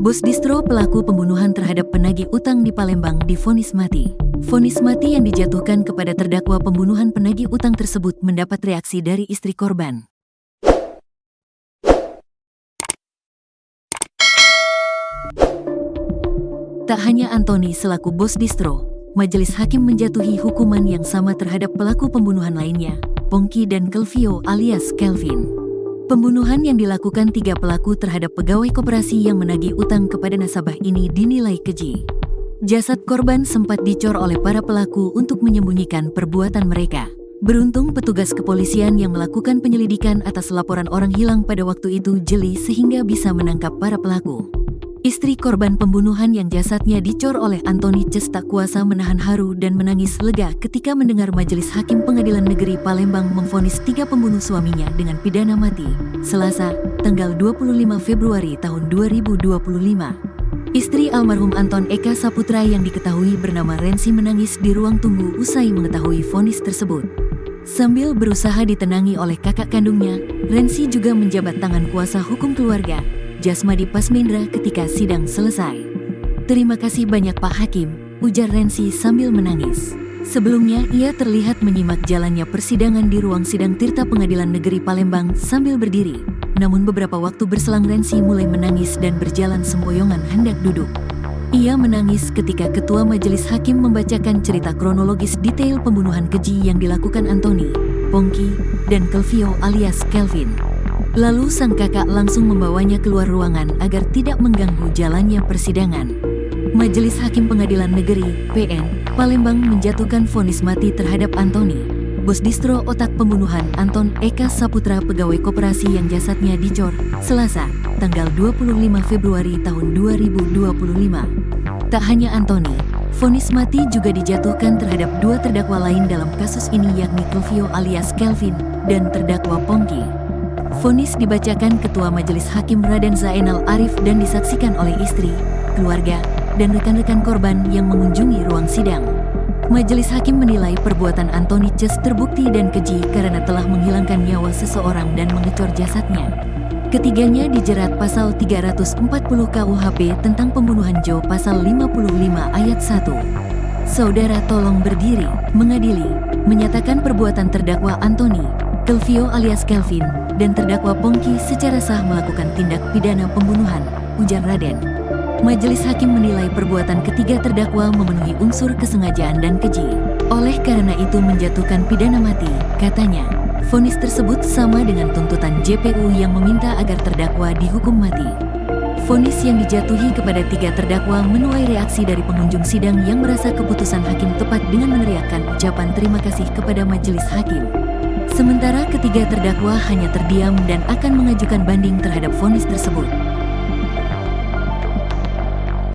Bos distro pelaku pembunuhan terhadap penagih utang di Palembang divonis mati. Vonis mati yang dijatuhkan kepada terdakwa pembunuhan penagih utang tersebut mendapat reaksi dari istri korban. Tak hanya Antoni selaku bos distro, majelis hakim menjatuhi hukuman yang sama terhadap pelaku pembunuhan lainnya, Pongki dan Kelvio alias Kelvin. Pembunuhan yang dilakukan 3 pelaku terhadap pegawai koperasi yang menagih utang kepada nasabah ini dinilai keji. Jasad korban sempat dicor oleh para pelaku untuk menyembunyikan perbuatan mereka. Beruntung petugas kepolisian yang melakukan penyelidikan atas laporan orang hilang pada waktu itu jeli sehingga bisa menangkap para pelaku. Istri korban pembunuhan yang jasadnya dicor oleh Antoni Ces tak kuasa menahan haru dan menangis lega ketika mendengar Majelis Hakim Pengadilan Negeri Palembang memvonis 3 pembunuh suaminya dengan pidana mati, Selasa, tanggal 25 Februari tahun 2025. Istri almarhum Anton Eka Saputra yang diketahui bernama Rensi menangis di ruang tunggu usai mengetahui vonis tersebut. Sambil berusaha ditenangi oleh kakak kandungnya, Rensi juga menjabat tangan kuasa hukum keluarga, Jasmadi Pasmendra ketika sidang selesai. "Terima kasih banyak Pak Hakim," ujar Rensi sambil menangis. Sebelumnya ia terlihat menyimak jalannya persidangan di ruang sidang Tirta Pengadilan Negeri Palembang sambil berdiri. Namun beberapa waktu berselang Rensi mulai menangis dan berjalan sempoyongan hendak duduk. Ia menangis ketika ketua majelis hakim membacakan cerita kronologis detail pembunuhan keji yang dilakukan Antoni, Pongki, dan Kelvio alias Kelvin. Lalu sang kakak langsung membawanya keluar ruangan agar tidak mengganggu jalannya persidangan. Majelis Hakim Pengadilan Negeri (PN) Palembang menjatuhkan vonis mati terhadap Antoni, bos distro otak pembunuhan Anton Eka Saputra pegawai koperasi yang jasadnya dicor, Selasa, tanggal 25 Februari tahun 2025. Tak hanya Antoni, vonis mati juga dijatuhkan terhadap 2 terdakwa lain dalam kasus ini yakni Kelvio alias Kelvin dan terdakwa Pongki. Vonis dibacakan Ketua Majelis Hakim Raden Zainal Arif dan disaksikan oleh istri, keluarga, dan rekan-rekan korban yang mengunjungi ruang sidang. Majelis Hakim menilai perbuatan Antoni Ces terbukti dan keji karena telah menghilangkan nyawa seseorang dan mengecor jasadnya. Ketiganya dijerat pasal 340 KUHP tentang pembunuhan Jo pasal 55 ayat 1. Saudara tolong berdiri, mengadili, menyatakan perbuatan terdakwa Antoni, Kelvio alias Kelvin, dan terdakwa Pongki secara sah melakukan tindak pidana pembunuhan, ujar Raden. Majelis Hakim menilai perbuatan ketiga terdakwa memenuhi unsur kesengajaan dan keji. Oleh karena itu menjatuhkan pidana mati, katanya. Vonis tersebut sama dengan tuntutan JPU yang meminta agar terdakwa dihukum mati. Vonis yang dijatuhi kepada 3 terdakwa menuai reaksi dari pengunjung sidang yang merasa keputusan hakim tepat dengan meneriakkan ucapan terima kasih kepada majelis hakim. Sementara ketiga terdakwa hanya terdiam dan akan mengajukan banding terhadap vonis tersebut.